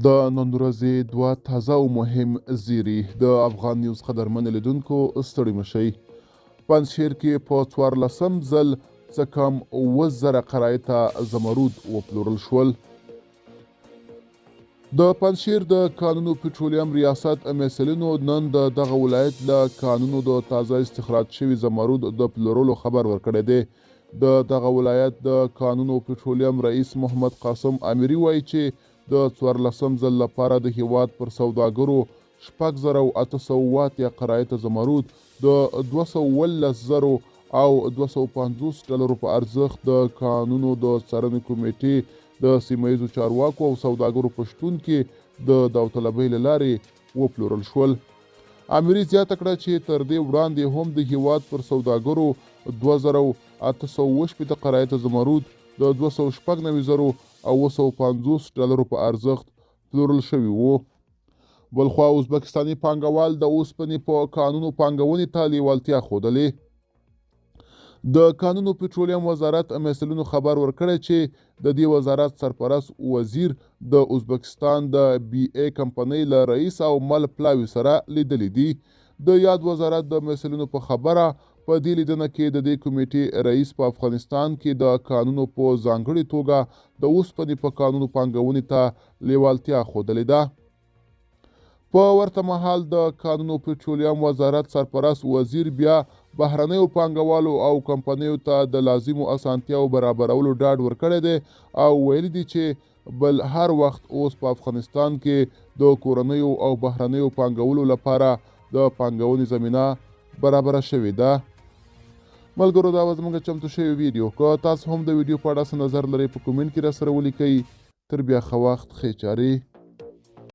د نن ورځې دوه تازه او مهم زیری د افغان نیوز قدرمن لیدونکو ستړي مشئ. پنجشیر کې په 14 ځل څه کم 7,000 قرایې ته زمرود وپلورل شول. د پنجشیر د کانونو پټرولیم ریاست مسؤلینو نن د دغه ولایت له کانونو د تازه استخراج شوي زمرود د پلورلو خبر ورکړی دی. د دغه ولایت د کانونو پټرولیم رئیس محمد قاسم امیري وایي چې د 14 ځل لپاره د هیواد پر سوداګرو 6,800 قرایې ته زمرود د 217,000 او 250 ډالرو په ارزښت د کانونو د څارنې کمیټې د سیمهییزو چارواکو او سوداګرو په شتون کې د داوطلبۍ له لارې وپلورل شول. امیري زیاته کړه چې تر دې وړاندې هم د هیواد پر سوداګرو 2,818 قرایې ته زمرود د 296,000 او 250 ډالرو په ارزښت پلورل شوي وو. بلخوا ازبکستاني پانګوال د اوسپنې په کانونو پانګونې ته لیوالتیا ښودلې. د کانونو پټرولیم وزارت مسؤلینو خبر ورکړی چې د دې وزارت سرپرست وزیر د ازبکستان د BA کمپنۍ له رئیس او مل پلاوي سره لیدلی دي. د یاد وزارت د مسؤلینو په خبره په دې لیدنه کې د دې کمیټې رئیس په افغانستان کې د کانونو په ځانګړې توګه د اوسپنې په کانونو پانګونې ته لیوالتیا ښودلې ده. په ورته مهال د کانونو پټرولیم وزارت سرپرست وزیر بیا بهرنیو پانګوالو او کمپنیو ته د لازمو اسانتیاو برابرولو ډاډ ورکړی دی او ویلي دي چې بل هر وخت اوس په افغانستان کې د کورنیو او بهرنیو پانګولو لپاره د پانګونې زمینه برابره شوې ده. ملګرو، دا زموږ چمتو شوی ویډیو. که تاسو هم د ویډیو په اړه څه نظر لرئ په کومنټ کې راسره ولیکئ. تر بیا ښه وخت، ښې چارې.